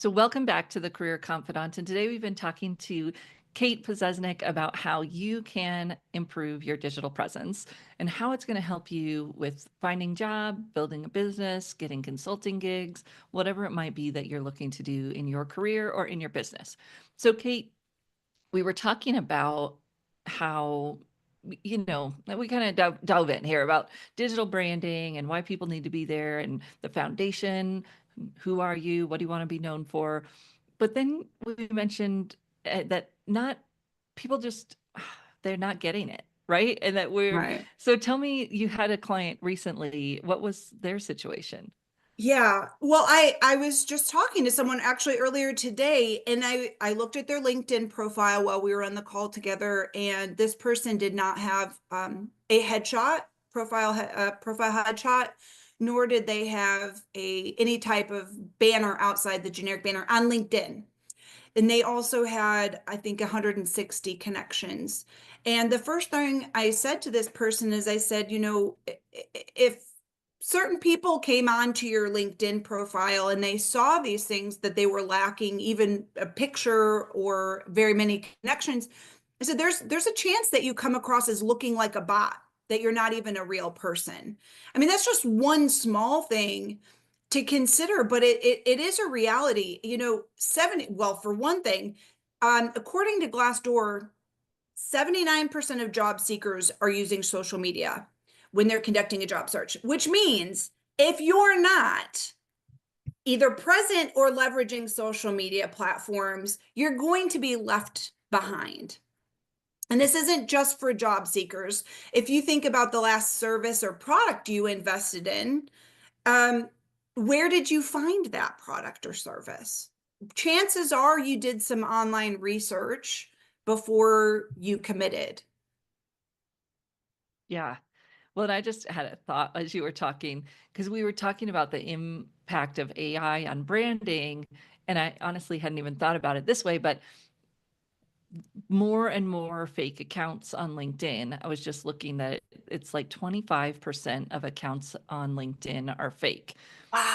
So welcome back to the Career Confidante. And today we've been talking to Kate Pozesnik about how you can improve your digital presence and how it's going to help you with finding a job, building a business, getting consulting gigs, whatever it might be that you're looking to do in your career or in your business. So Kate, we were talking about how we kind of dove in here about digital branding and why people need to be there and the foundation. Who are you? What do you want to be known for? But then we mentioned that not people just they're not getting it, right? And that we're Right. so tell me, you had a client recently. What was their situation? Yeah. Well, I was just talking to someone actually earlier today, and I looked at their LinkedIn profile while we were on the call together, and this person did not have a headshot profile headshot, nor did they have a any type of banner outside the generic banner on LinkedIn. And they also had, I think, 160 connections. And the first thing I said to this person is I said, if certain people came onto your LinkedIn profile and they saw these things that they were lacking, even a picture or very many connections, I said, there's a chance that you come across as looking like a bot, that you're not even a real person. I mean, that's just one small thing to consider, but it is a reality. 70, well, for one thing, according to Glassdoor, 79% of job seekers are using social media when they're conducting a job search, which means if you're not either present or leveraging social media platforms, you're going to be left behind. And this isn't just for job seekers. If you think about the last service or product you invested in, um, where did you find that product or service? Chances are you did some online research before you committed. Yeah. Well, and I just had a thought as you were talking, because we were talking about the impact of AI on branding. And I honestly hadn't even thought about it this way, but more and more fake accounts on LinkedIn. I was just looking that it's like 25% of accounts on LinkedIn are fake.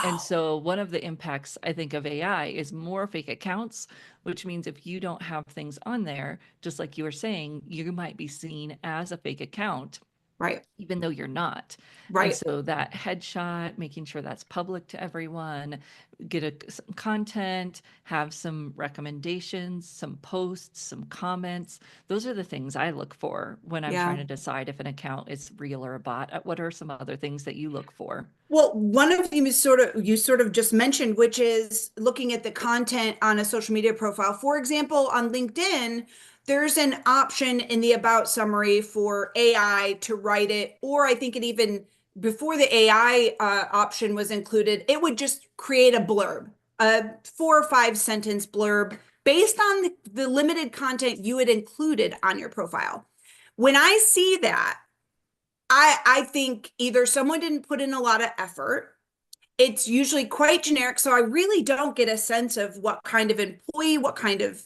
And Wow. so one of the impacts I think of AI is more fake accounts, which means if you don't have things on there, just like you were saying, you might be seen as a fake account Right. even though you're not. And Right. so that headshot, making sure that's public to everyone, get some content, have some recommendations, some posts, some comments. Those are the things I look for when I'm trying Yeah. to decide if an account is real or a bot. What are some other things that you look for? Well, one of them is you sort of just mentioned, which is looking at the content on a social media profile. For example, on LinkedIn, there's an option in the about summary for AI to write it, or I think it even before the AI option was included, it would just create a blurb, a 4 or 5 sentence blurb based on the limited content you had included on your profile. When I see that, I think either someone didn't put in a lot of effort. It's usually quite generic, so I really don't get a sense of what kind of employee, what kind of,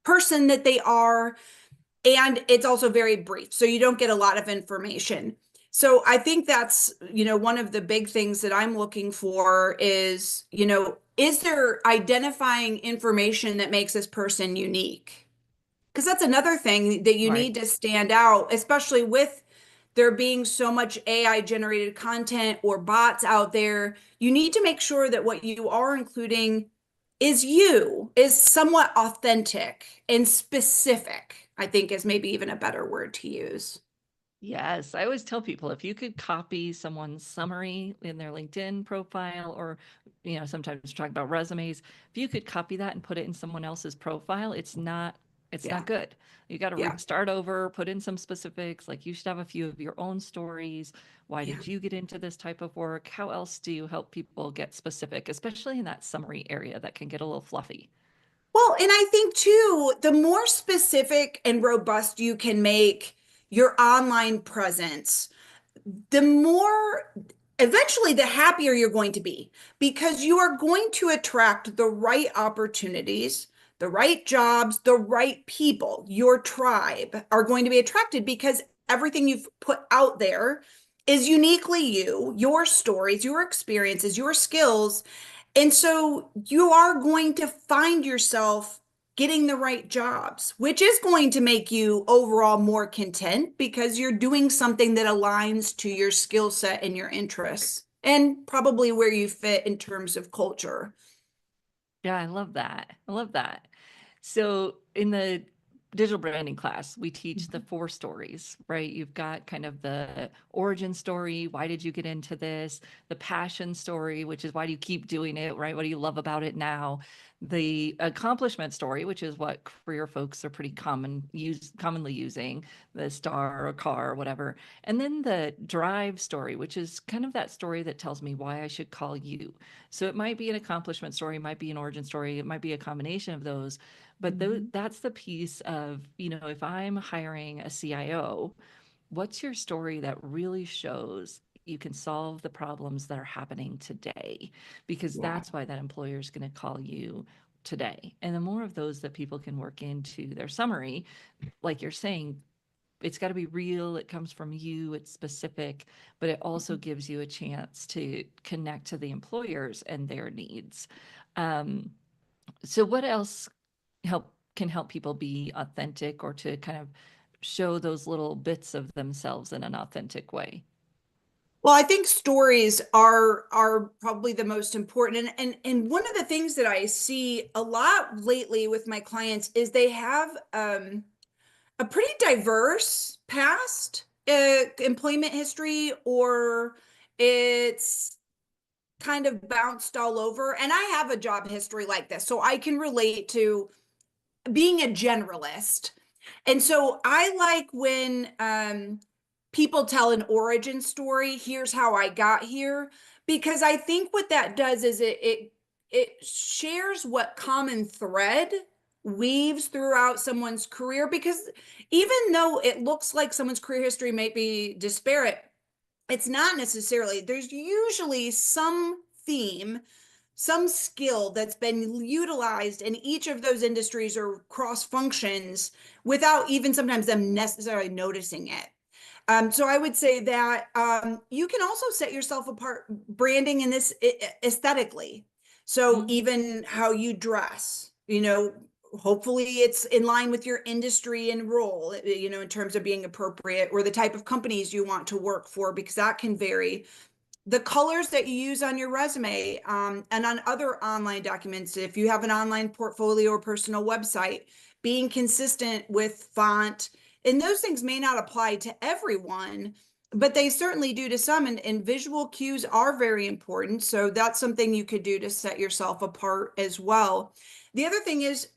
person that they are, and it's also very brief, so you don't get a lot of information. So I think that's, one of the big things that I'm looking for is, is there identifying information that makes this person unique? Because that's another thing that you Right. need to stand out, especially with there being so much AI generated content or bots out there. You need to make sure that what you are including is somewhat authentic and specific, I think is maybe even a better word to use. Yes, I always tell people if you could copy someone's summary in their LinkedIn profile, or, sometimes talk about resumes, if you could copy that and put it in someone else's profile, it's not Yeah. good. You got to Yeah. restart over, put in some specifics, like you should have a few of your own stories. Why Yeah. did you get into this type of work? How else do you help people get specific, especially in that summary area that can get a little fluffy? Well, and I think too, the more specific and robust you can make your online presence, the more eventually the happier you're going to be because you are going to attract the right opportunities, the right jobs, the right people. Your tribe are going to be attracted because everything you've put out there is uniquely you, your stories, your experiences, your skills. And so you are going to find yourself getting the right jobs, which is going to make you overall more content because you're doing something that aligns to your skill set and your interests and probably where you fit in terms of culture. Yeah, I love that. I love that. So in the digital branding class, we teach the four stories, right? You've got kind of the origin story. Why did you get into this? The passion story, which is why do you keep doing it, right? What do you love about it now? The accomplishment story, which is what career folks are pretty commonly using, the star or car or whatever. And then the drive story, which is kind of that story that tells me why I should call you. So it might be an accomplishment story, it might be an origin story, it might be a combination of those. But Mhm. that's the piece of, if I'm hiring a CIO, what's your story that really shows you can solve the problems that are happening today? Because Yeah. that's why that employer is going to call you today. And the more of those that people can work into their summary, like you're saying, it's got to be real. It comes from you. It's specific, but it also gives you a chance to connect to the employers and their needs. Um, so, what else can help people be authentic or to kind of show those little bits of themselves in an authentic way? Well, I think stories are probably the most important. And one of the things that I see a lot lately with my clients is they have a pretty diverse past, employment history, or it's kind of bounced all over. And I have a job history like this, so I can relate to being a generalist. And so I like when people tell an origin story. Here's how I got here, because I think what that does is it shares what common thread weaves throughout someone's career. Because even though it looks like someone's career history may be disparate, it's not necessarily. There's usually some theme, some skill that's been utilized in each of those industries or cross functions without even sometimes them necessarily noticing it. So I would say that you can also set yourself apart branding in this aesthetically. So Mm. even how you dress, hopefully it's in line with your industry and role, in terms of being appropriate, or the type of companies you want to work for, because that can vary. The colors that you use on your resume, and on other online documents, if you have an online portfolio or personal website, being consistent with font, and those things may not apply to everyone, but they certainly do to some. And visual cues are very important. So that's something you could do to set yourself apart as well. The other thing is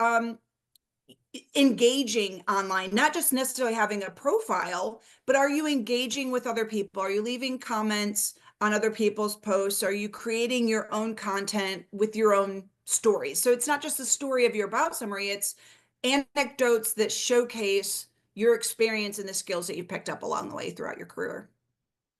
engaging online, not just necessarily having a profile, but are you engaging with other people? Are you leaving comments on other people's posts? Are you creating your own content with your own stories? So it's not just the story of your about summary, it's anecdotes that showcase your experience and the skills that you picked up along the way throughout your career.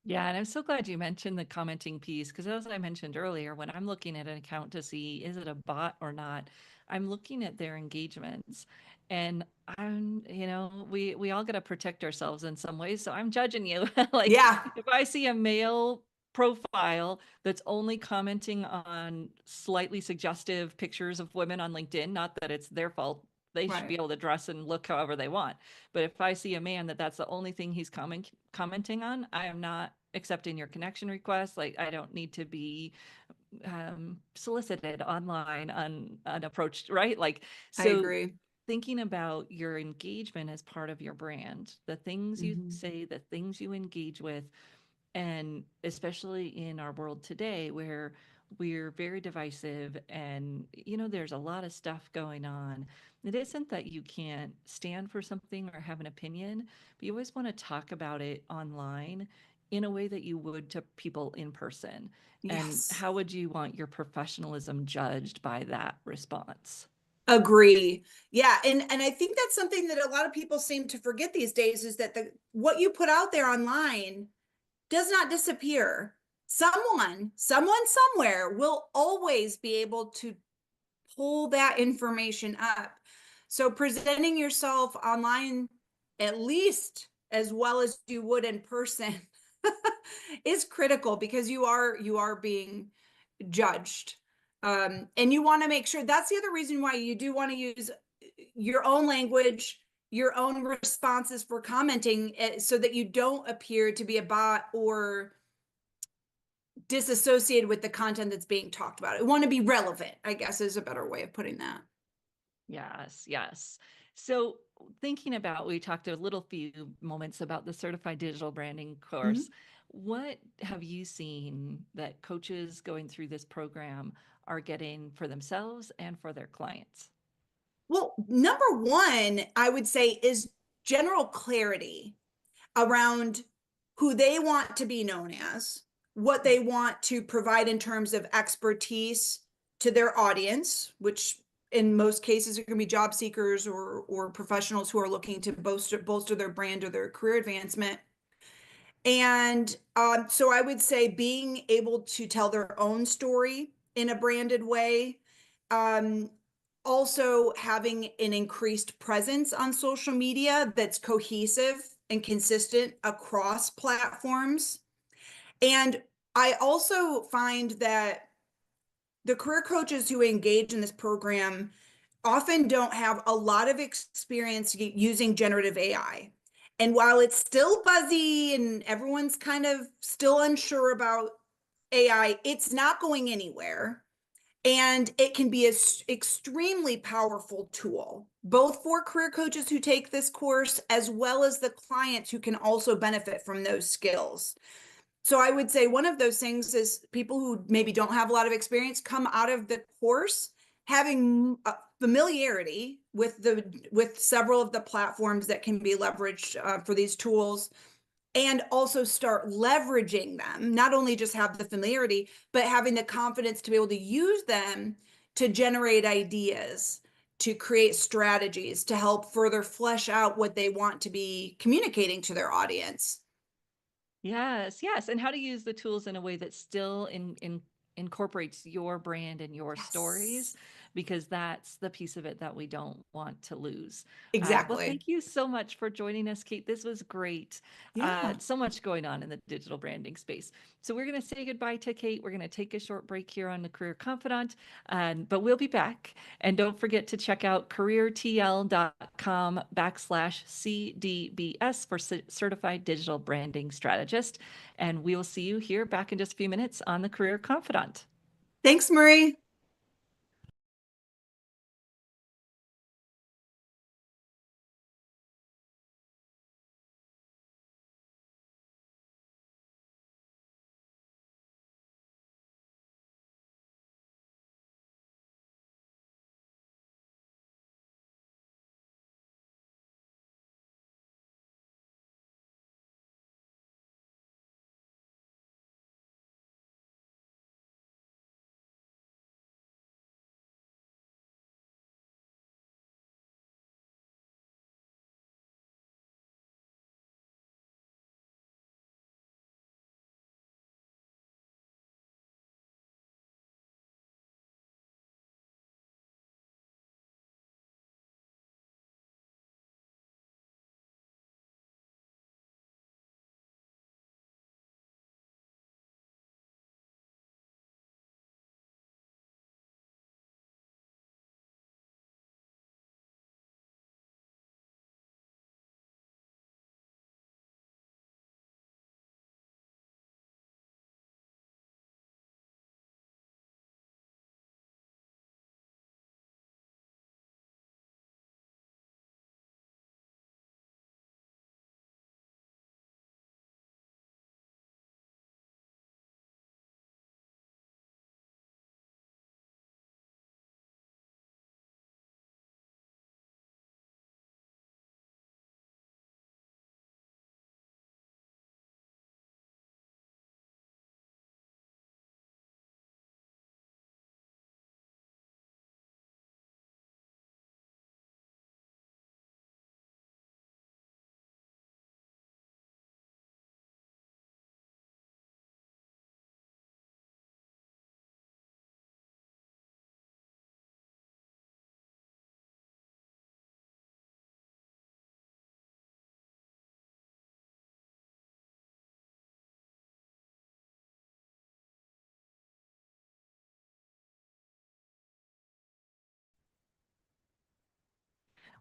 Yeah, and I'm so glad you mentioned the commenting piece because as I mentioned earlier, when I'm looking at an account to see is it a bot or not, I'm looking at their engagements. And we all got to protect ourselves in some ways. So I'm judging you. Like Yeah, if I see a male profile that's only commenting on slightly suggestive pictures of women on LinkedIn, not that it's their fault. They should be right. able to dress and look however they want. But if I see a man that's the only thing he's commenting on, I am not accepting your connection request. Like I don't need to be solicited online, unapproached, right? Like I so. agree. Thinking about your engagement as part of your brand, the things you Mhm. say, the things you engage with, and especially in our world today where we're very divisive and there's a lot of stuff going on, it isn't that you can't stand for something or have an opinion, but you always want to talk about it online in a way that you would to people in person. And Yes. how would you want your professionalism judged by that response? Agree. Yeah, and I think that's something that a lot of people seem to forget these days, is that the what you put out there online does not disappear. Someone somewhere will always be able to pull that information up. So presenting yourself online at least as well as you would in person is critical, because you are being judged. And you want to make sure that's the other reason why you do want to use your own language, your own responses for commenting, so that you don't appear to be a bot or disassociated with the content that's being talked about. I want to be relevant, I guess, is a better way of putting that. Yes, yes. So thinking about, we talked a little few moments about the certified digital branding course. Mhm. What have you seen that coaches going through this program are getting for themselves and for their clients? Well, number one, I would say, is general clarity around who they want to be known as, what they want to provide in terms of expertise to their audience, which in most cases are going to be job seekers or professionals who are looking to bolster their brand or their career advancement. And so I would say being able to tell their own story in a branded way. Um, Also having an increased presence on social media that's cohesive and consistent across platforms. And I also find that the career coaches who engage in this program often don't have a lot of experience using generative AI. And while it's still buzzy and everyone's kind of still unsure about AI, it's not going anywhere. And it can be an extremely powerful tool, both for career coaches who take this course, as well as the clients who can also benefit from those skills. So I would say one of those things is people who maybe don't have a lot of experience come out of the course having familiarity with several of the platforms that can be leveraged for these tools, and also start leveraging them, not only just have the familiarity, but having the confidence to be able to use them to generate ideas, to create strategies, to help further flesh out what they want to be communicating to their audience. Yes, yes. And how to use the tools in a way that still incorporates your brand and your stories, Yes, because that's the piece of it that we don't want to lose. Well, exactly. thank you so much for joining us, Kate. This was great. Yeah. So much going on in the digital branding space. So we're going to say goodbye to Kate. We're going to take a short break here on the Career Confidant, but we'll be back. And don't forget to check out careertl.com/CDBS for Certified Digital Branding Strategist. And we will see you here back in just a few minutes on the Career Confidant. Thanks, Marie.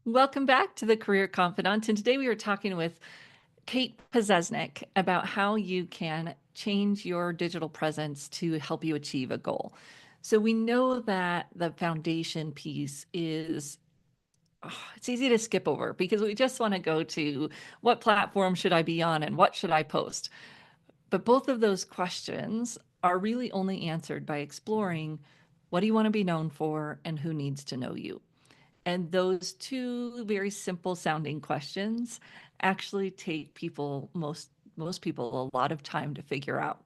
Welcome back to the Career Confidant. And today we are talking with Kate Pozesnik about how you can change your digital presence to help you achieve a goal. So we know that the foundation piece is it's easy to skip over because we just want to go to what platform should I be on and what should I post. But both of those questions are really only answered by exploring what do you want to be known for and who needs to know you. And those two very simple sounding questions actually take most people a lot of time to figure out.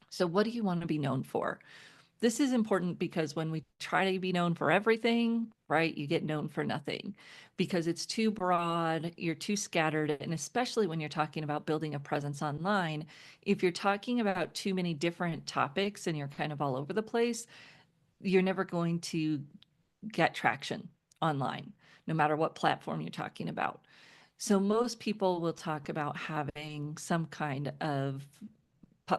So what do you want to be known for? This is important because when we try to be known for everything, right, you get known for nothing because it's too broad, you're too scattered. And especially when you're talking about building a presence online, if you're talking about too many different topics and you're kind of all over the place, you're never going to get traction online, no matter what platform you're talking about. So most people will talk about having some kind of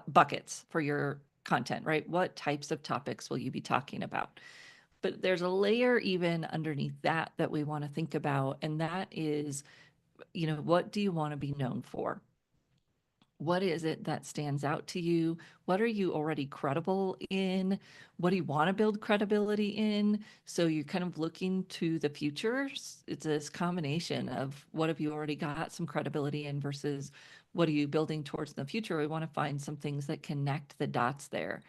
buckets for your content, right? What types of topics will you be talking about? But there's a layer even underneath that that we want to think about, and that is, what do you want to be known for? What is it that stands out to you? What are you already credible in? What do you want to build credibility in? So you're kind of looking to the future. It's this combination of what have you already got some credibility in versus what are you building towards in the future? We want to find some things that connect the dots there.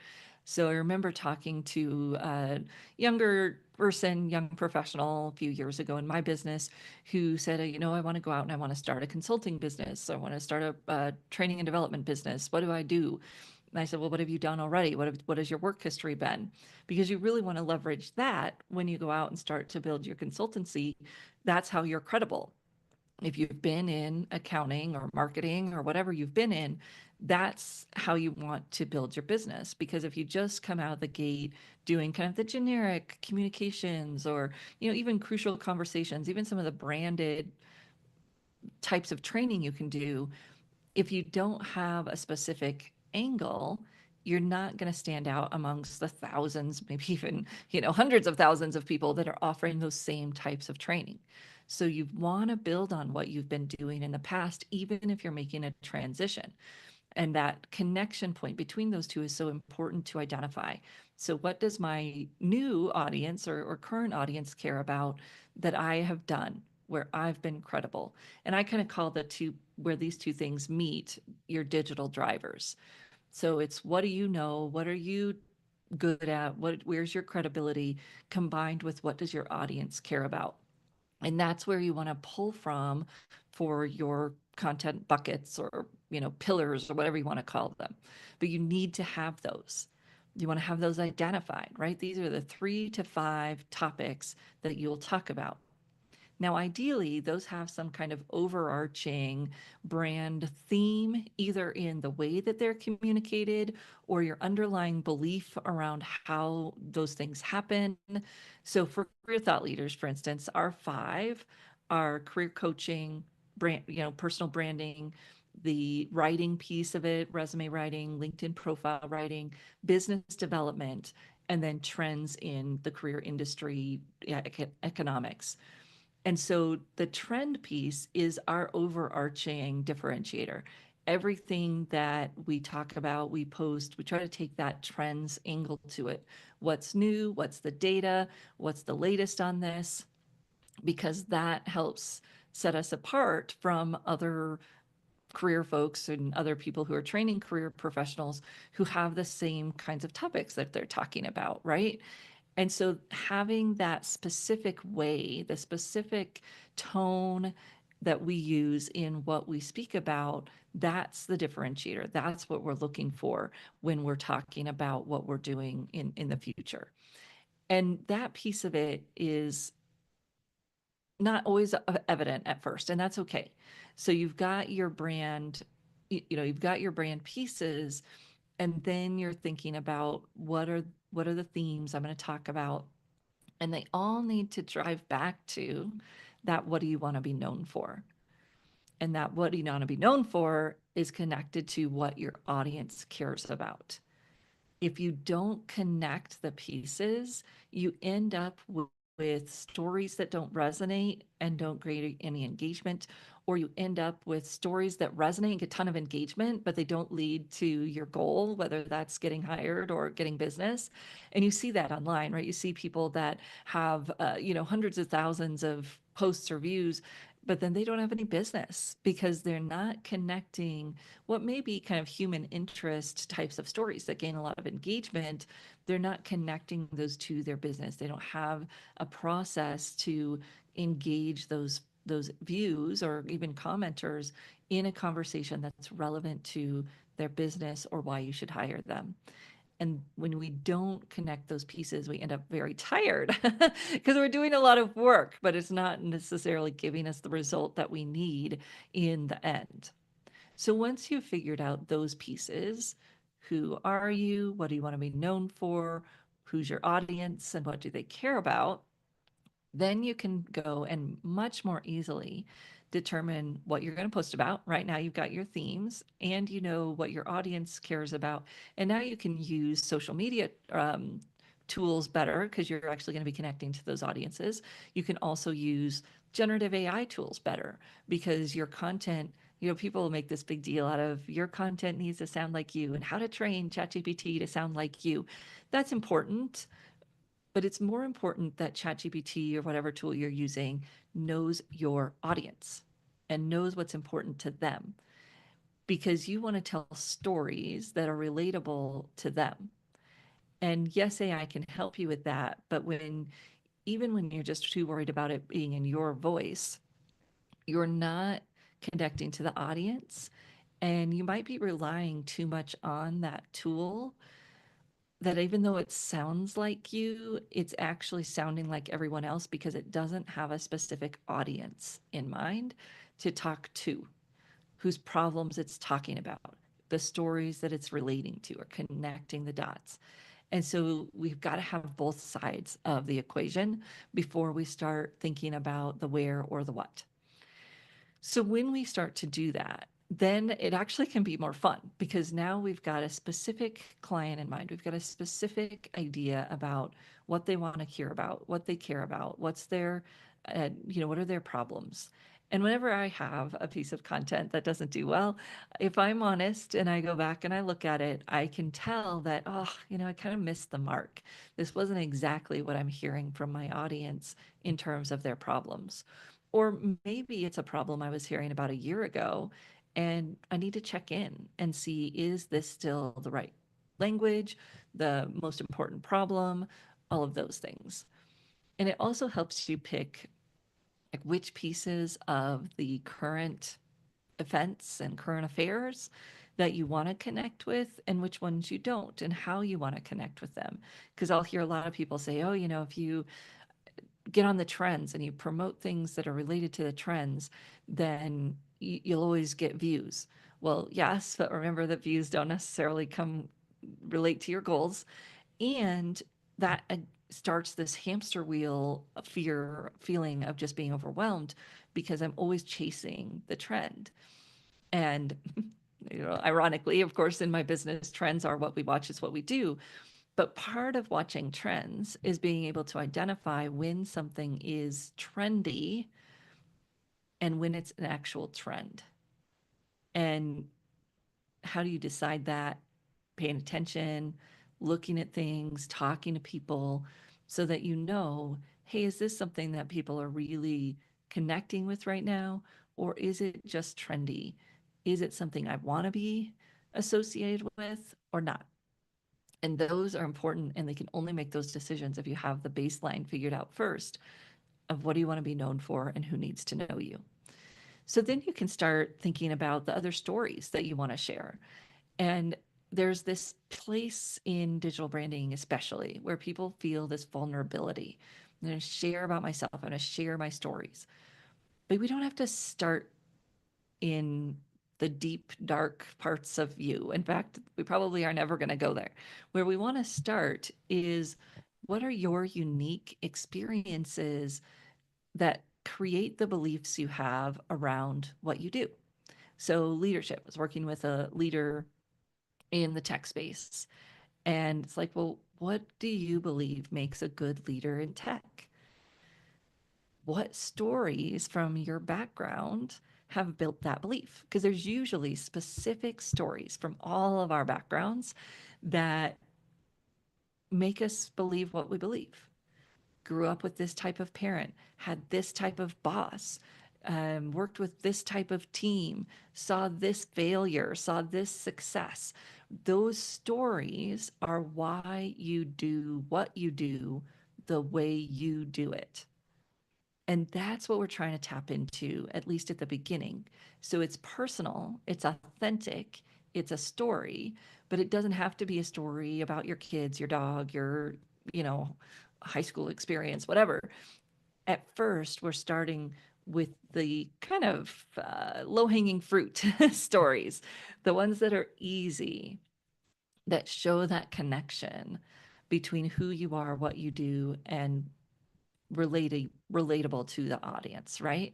So I remember talking to a younger person, young professional a few years ago in my business who said, I want to go out and I want to start a consulting business. I want to start a training and development business. What do I do? And I said, well, what have you done already? What has your work history been? Because you really want to leverage that when you go out and start to build your consultancy. That's how you're credible. If you've been in accounting or marketing or whatever you've been in, that's how you want to build your business. Because if you just come out of the gate doing kind of the generic communications or, even crucial conversations, even some of the branded types of training you can do, if you don't have a specific angle, you're not going to stand out amongst the thousands, maybe even, hundreds of thousands of people that are offering those same types of training. So you want to build on what you've been doing in the past, even if you're making a transition. And that connection point between those two is so important to identify. So what does my new audience or current audience care about that I have done where I've been credible? And I kind of call the two where these two things meet your digital drivers. So it's what do you know? What are you good at? Where's your credibility combined with what does your audience care about? And that's where you want to pull from for your content buckets or, pillars or whatever you want to call them. But you need to have those. You want to have those identified, right? These are the 3 to 5 topics that you'll talk about. Now, ideally, those have some kind of overarching brand theme, either in the way that they're communicated or your underlying belief around how those things happen. So, for career thought leaders, for instance, our 5 are career coaching, brand, personal branding, the writing piece of it, resume writing, LinkedIn profile writing, business development, and then trends in the career industry, economics. And so the trend piece is our overarching differentiator. Everything that we talk about, we post, we try to take that trends angle to it. What's new? What's the data? What's the latest on this? Because that helps set us apart from other career folks and other people who are training career professionals who have the same kinds of topics that they're talking about, right? And so having that specific way, the specific tone that we use in what we speak about, that's the differentiator. That's what we're looking for when we're talking about what we're doing in the future. And that piece of it is not always evident at first, and that's okay. So you've got your brand, you've got your brand pieces, and then you're thinking about what are the themes I'm going to talk about, and they all need to drive back to that what do you want to be known for? And that what do you want to be known for is connected to what your audience cares about. If you don't connect the pieces, you end up with with stories that don't resonate and don't create any engagement, or you end up with stories that resonate and get a ton of engagement, but they don't lead to your goal, whether that's getting hired or getting business. And you see that online, right? You see people that have, hundreds of thousands of posts or views, but then they don't have any business because they're not connecting what may be kind of human interest types of stories that gain a lot of engagement. They're not connecting those to their business. They don't have a process to engage those views or even commenters in a conversation that's relevant to their business or why you should hire them. And when we don't connect those pieces, we end up very tired because we're doing a lot of work, but it's not necessarily giving us the result that we need in the end. So once you've figured out those pieces, who are you? What do you want to be known for? Who's your audience and what do they care about? Then you can go and much more easily determine what you're going to post about. Right now, you've got your themes and you know what your audience cares about. And now you can use social media tools better because you're actually going to be connecting to those audiences. You can also use generative AI tools better because your content, people make this big deal out of your content needs to sound like you and how to train ChatGPT to sound like you. That's important, but it's more important that ChatGPT or whatever tool you're using knows your audience and knows what's important to them because you want to tell stories that are relatable to them. And yes, AI can help you with that, but even when you're just too worried about it being in your voice, you're not connecting to the audience and you might be relying too much on that tool that even though it sounds like you, it's actually sounding like everyone else because it doesn't have a specific audience in mind to talk to, whose problems it's talking about, the stories that it's relating to, or connecting the dots. And so we've got to have both sides of the equation before we start thinking about the where or the what. So when we start to do that, then it actually can be more fun because now we've got a specific client in mind. We've got a specific idea about what they want to hear about, what they care about, what's their, what are their problems. And whenever I have a piece of content that doesn't do well, if I'm honest and I go back and I look at it, I can tell that, I kind of missed the mark. This wasn't exactly what I'm hearing from my audience in terms of their problems. Or maybe it's a problem I was hearing about a year ago, and I need to check in and see, is this still the right language, the most important problem, all of those things. And it also helps you pick like which pieces of the current events and current affairs that you want to connect with and which ones you don't and how you want to connect with them. Because I'll hear a lot of people say, oh, if you get on the trends and you promote things that are related to the trends, then you'll always get views. Well, yes, but remember that views don't necessarily come relate to your goals. And that starts this hamster wheel of feeling of just being overwhelmed because I'm always chasing the trend. And ironically, of course, in my business, trends are what we watch is what we do. But part of watching trends is being able to identify when something is trendy and when it's an actual trend. And how do you decide that? Paying attention, looking at things, talking to people so that hey, is this something that people are really connecting with right now? Or is it just trendy? Is it something I want to be associated with or not? And those are important, and they can only make those decisions if you have the baseline figured out first of what do you want to be known for and who needs to know you. So then you can start thinking about the other stories that you want to share. And there's this place in digital branding, especially where people feel this vulnerability. I'm going to share about myself, I'm going to share my stories. But we don't have to start in the deep, dark parts of you. In fact, we probably are never going to go there. Where we want to start is what are your unique experiences that create the beliefs you have around what you do? So, leadership. I was working with a leader in the tech space. And it's like, well, what do you believe makes a good leader in tech? what stories from your background have built that belief? Because there's usually specific stories from all of our backgrounds that make us believe what we believe. Grew up with this type of parent, had this type of boss, worked with this type of team, saw this failure, saw this success. Those stories are why you do what you do the way you do it. And that's what we're trying to tap into, at least at the beginning. So it's personal, it's authentic, it's a story, but it doesn't have to be a story about your kids, your dog, your, you know, high school experience, whatever. At first, we're starting with the kind of low hanging fruit stories, the ones that are easy, that show that connection between who you are, what you do, and relatable to the audience, right?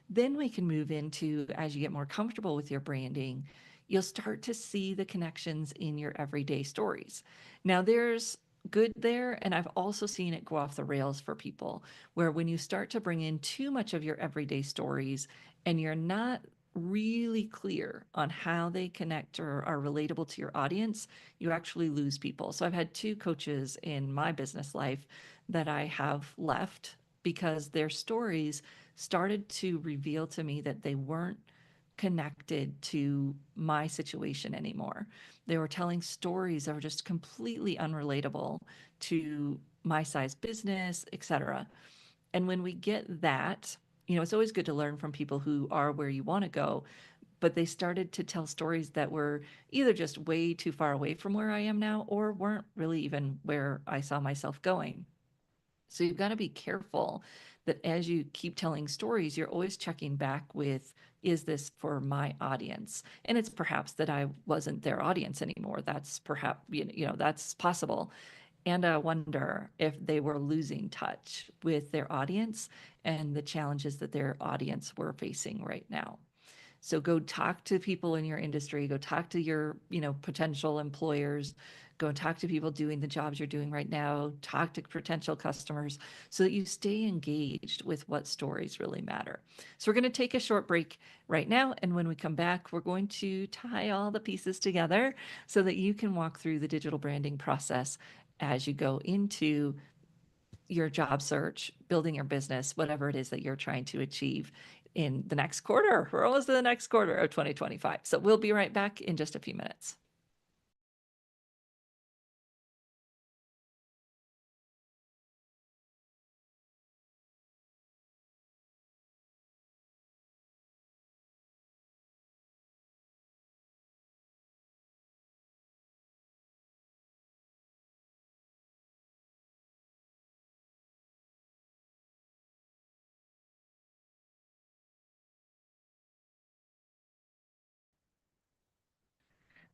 Then we can move into, as you get more comfortable with your branding, you'll start to see the connections in your everyday stories. Now, there's good there, and I've also seen it go off the rails for people, where when you start to bring in too much of your everyday stories and you're not really clear on how they connect or are relatable to your audience, you actually lose people. So I've had two coaches in my business life that I have left because their stories started to reveal to me that they weren't connected to my situation anymore. They were telling stories that were just completely unrelatable to my size business, etc. And when we get that, it's always good to learn from people who are where you want to go, but they started to tell stories that were either just way too far away from where I am now or weren't really even where I saw myself going. So you've got to be careful that as you keep telling stories, you're always checking back with, is this for my audience? And it's perhaps that I wasn't their audience anymore. That's perhaps, that's possible. And I wonder if they were losing touch with their audience and the challenges that their audience were facing right now. So go talk to people in your industry, go talk to your, potential employers, go talk to people doing the jobs you're doing right now, talk to potential customers so that you stay engaged with what stories really matter. So we're going to take a short break right now. And when we come back, we're going to tie all the pieces together so that you can walk through the digital branding process as you go into your job search, building your business, whatever it is that you're trying to achieve in the next quarter. We're almost in the next quarter of 2025. So we'll be right back in just a few minutes.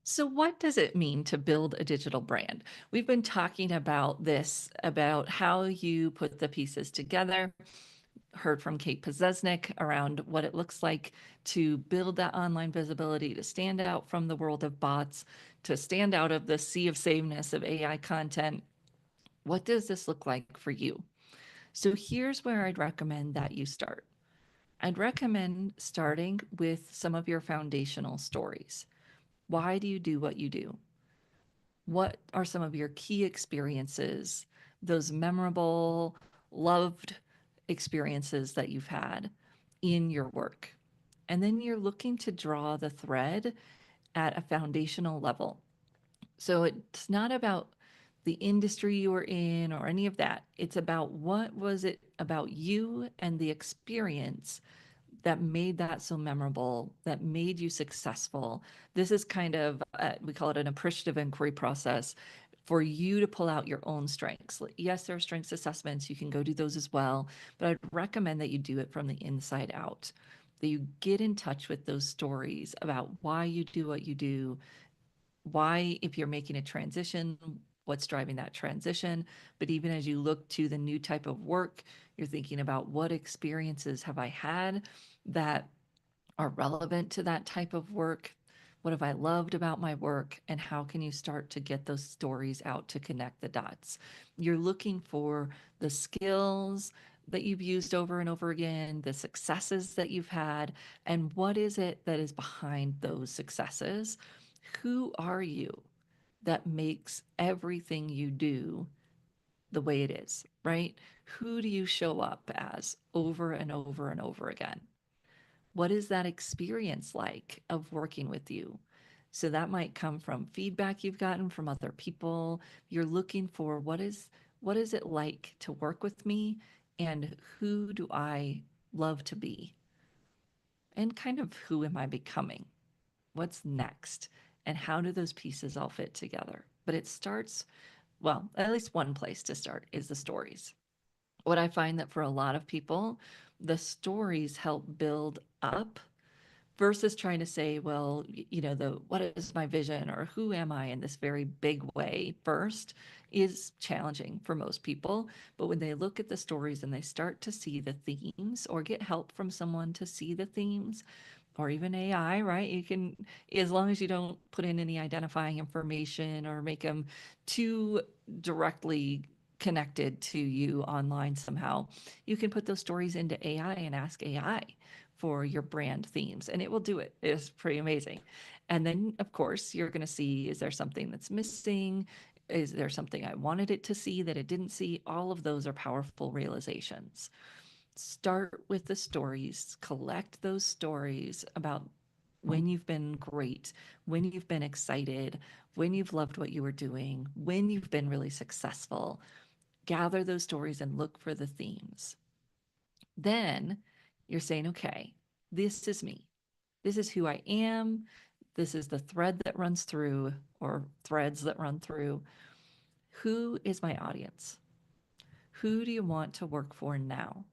So, what does it mean to build a digital brand? We've been talking about this, about how you put the pieces together. Heard from Kate Pozesnik around what it looks like to build that online visibility, to stand out from the world of bots, to stand out of the sea of sameness of AI content. What does this look like for you? So, here's where I'd recommend that you start. I'd recommend starting with some of your foundational stories. Why do you do what you do? What are some of your key experiences, those memorable, loved experiences that you've had in your work? And then you're looking to draw the thread at a foundational level. So it's not about the industry you were in or any of that. It's about what was it about you and the experience that made that so memorable, that made you successful. This is kind of, we call it an appreciative inquiry process for you to pull out your own strengths. Yes, there are strengths assessments. You can go do those as well, but I'd recommend that you do it from the inside out, that you get in touch with those stories about why you do what you do, why, if you're making a transition, what's driving that transition. But even as you look to the new type of work, you're thinking about what experiences have I had that are relevant to that type of work? What have I loved about my work? And how can you start to get those stories out to connect the dots? You're looking for the skills, that you've used over and over again, the successes that you've had, and what is it that is behind those successes? Who are you that makes everything you do the way it is, right? Who do you show up as over and over and over again? What is that experience like of working with you? So that might come from feedback you've gotten from other people. You're looking for what is it like to work with me and who do I love to be? And kind of who am I becoming? What's next? And how do those pieces all fit together? But it starts, well, at least one place to start is the stories. What I find that for a lot of people, the stories help build up versus trying to say, well, the what is my vision or who am I in this very big way first is challenging for most people. But when they look at the stories and they start to see the themes or get help from someone to see the themes, or even AI, right? You can, as long as you don't put in any identifying information or make them too directly connected to you online somehow, you can put those stories into AI and ask AI for your brand themes, and it will do it. It's pretty amazing. And then, of course, you're going to see, is there something that's missing? Is there something I wanted it to see that it didn't see? All of those are powerful realizations. Start with the stories, collect those stories about when you've been great, when you've been excited, when you've loved what you were doing, when you've been really successful. Gather those stories and look for the themes. Then you're saying, okay, this is me. This is who I am. This is the thread that runs through, or threads that run through. Who is my audience? Who do you want to work for now?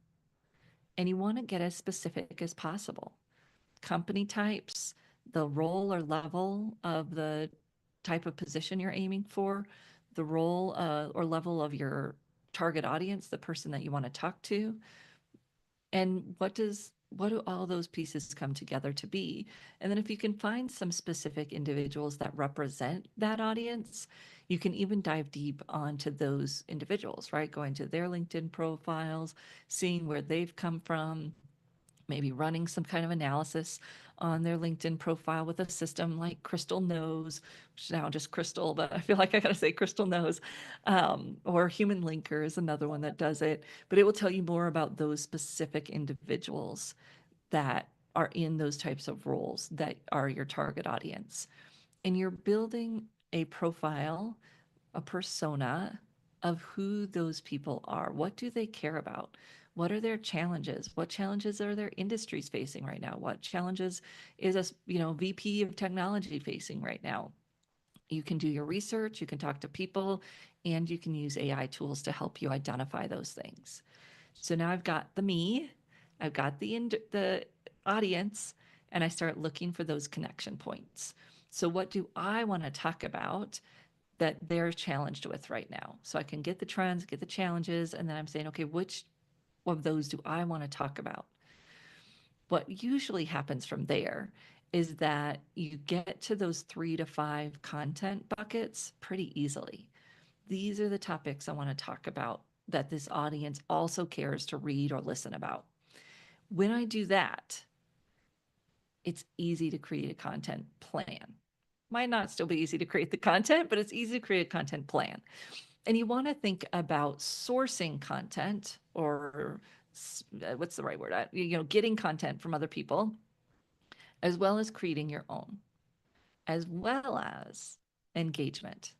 And you want to get as specific as possible. Company types, the role or level of the type of position you're aiming for, the role or level of your target audience, the person that you want to talk to, and what do all those pieces come together to be? And then if you can find some specific individuals that represent that audience, you can even dive deep onto those individuals, right? Going to their LinkedIn profiles, seeing where they've come from, maybe running some kind of analysis on their LinkedIn profile with a system like Crystal Knows, which is now just Crystal, but I feel like I gotta say Crystal Knows, or Human Linker is another one that does it. But it will tell you more about those specific individuals that are in those types of roles that are your target audience. And you're building a profile, a persona of who those people are. What do they care about? What are their challenges? What challenges are their industries facing right now? What challenges is a VP of technology facing right now? You can do your research, you can talk to people, and you can use AI tools to help you identify those things. So now I've got the me, I've got the audience, and I start looking for those connection points. So what do I want to talk about that they're challenged with right now? So I can get the trends, get the challenges, and then I'm saying, okay, which of those do I want to talk about? What usually happens from there is that you get to those 3 to 5 content buckets pretty easily. These are the topics I want to talk about that this audience also cares to read or listen about. When I do that, it's easy to create a content plan. Might not still be easy to create the content, but it's easy to create a content plan. And you want to think about sourcing content, or what's the right word? Getting content from other people, as well as creating your own, as well as engagement.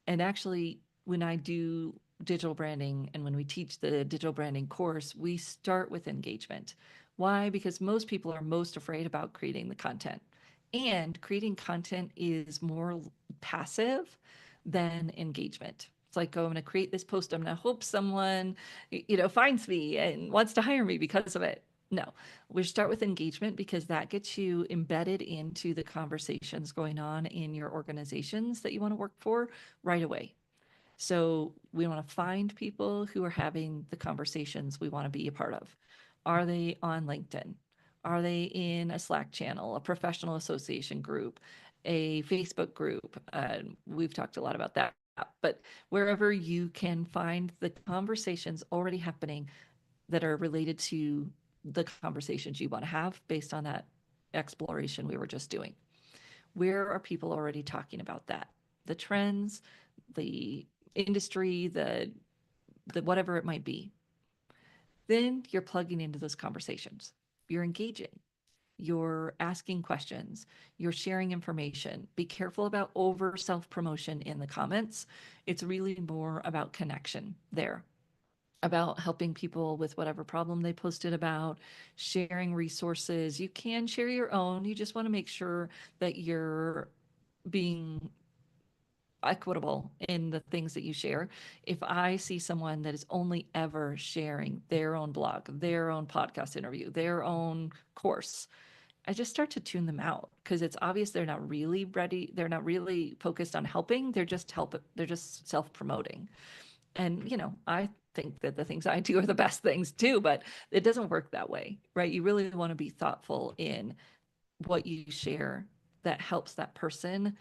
And actually, when I do digital branding and when we teach the digital branding course, we start with engagement. Why? Because most people are most afraid about creating the content. And creating content is more passive than engagement. It's like, oh, I'm going to create this post. I'm going to hope someone, finds me and wants to hire me because of it. No, we start with engagement because that gets you embedded into the conversations going on in your organizations that you want to work for right away. So we want to find people who are having the conversations we want to be a part of. Are they on LinkedIn? Are they in a Slack channel, a professional association group, a Facebook group? We've talked a lot about that. But wherever you can find the conversations already happening that are related to the conversations you want to have based on that exploration we were just doing. Where are people already talking about that? The trends, the industry, the whatever it might be. Then you're plugging into those conversations. You're engaging. You're asking questions. You're sharing information. Be careful about over self promotion in the comments. It's really more about connection there, about helping people with whatever problem they posted about, sharing resources. You can share your own. You just want to make sure that you're being equitable in the things that you share. If I see someone that is only ever sharing their own blog, their own podcast interview, their own course, I just start to tune them out because it's obvious they're not really ready. They're not really focused on helping. They're just self-promoting. And, I think that the things I do are the best things too, but it doesn't work that way, right? You really want to be thoughtful in what you share that helps that person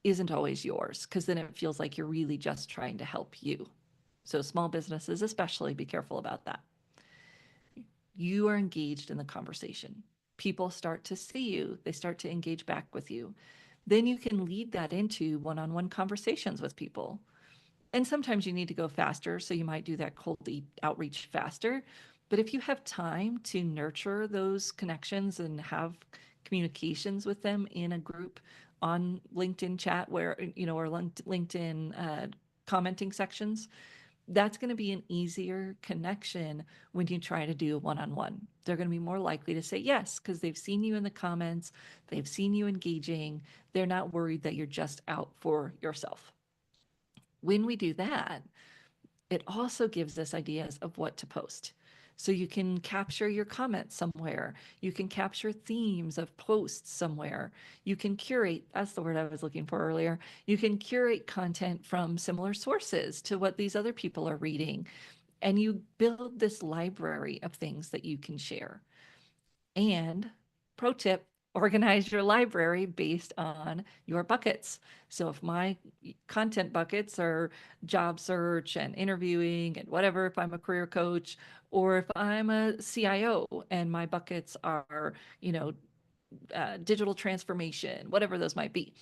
isn't always yours, because then it feels like you're really just trying to help you. So small businesses, especially, be careful about that. You are engaged in the conversation. People start to see you, they start to engage back with you. Then you can lead that into one-on-one conversations with people. And sometimes you need to go faster, so you might do that cold outreach faster. But if you have time to nurture those connections and have communications with them in a group on LinkedIn chat or LinkedIn commenting sections, that's going to be an easier connection when you try to do a one-on-one. They're going to be more likely to say yes because they've seen you in the comments, they've seen you engaging. They're not worried that you're just out for yourself. When we do that, it also gives us ideas of what to post. So you can capture your comments somewhere. You can capture themes of posts somewhere. You can curate, that's the word I was looking for earlier. You can curate content from similar sources to what these other people are reading. And you build this library of things that you can share. And pro tip, organize your library based on your buckets. So if my content buckets are job search and interviewing and whatever, if I'm a career coach, or if I'm a CIO and my buckets are, digital transformation, whatever those might be,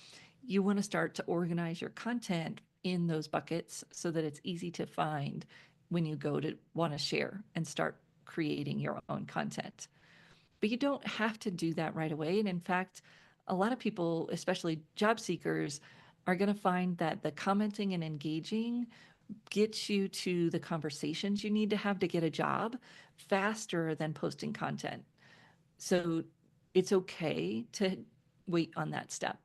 you want to start to organize your content in those buckets so that it's easy to find when you go to want to share and start creating your own content. But you don't have to do that right away. And in fact, a lot of people, especially job seekers, are going to find that the commenting and engaging gets you to the conversations you need to have to get a job faster than posting content. So it's okay to wait on that step.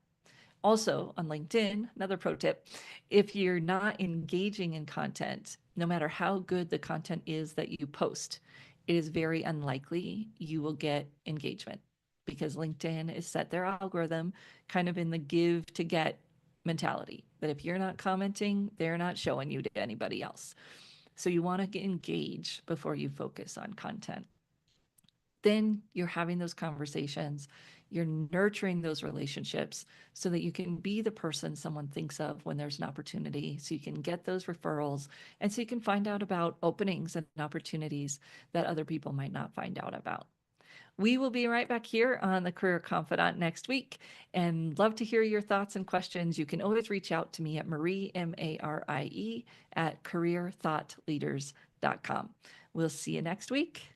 Also, on LinkedIn, another pro tip, if you're not engaging in content, no matter how good the content is that you post, it is very unlikely you will get engagement because LinkedIn is set their algorithm kind of in the give to get mentality that if you're not commenting, they're not showing you to anybody else. So you want to engage before you focus on content. Then you're having those conversations, you're nurturing those relationships so that you can be the person someone thinks of when there's an opportunity. So you can get those referrals and so you can find out about openings and opportunities that other people might not find out about. We will be right back here on the Career Confidant next week and love to hear your thoughts and questions. You can always reach out to me at Marie, Marie, at careerthoughtleaders.com. We'll see you next week.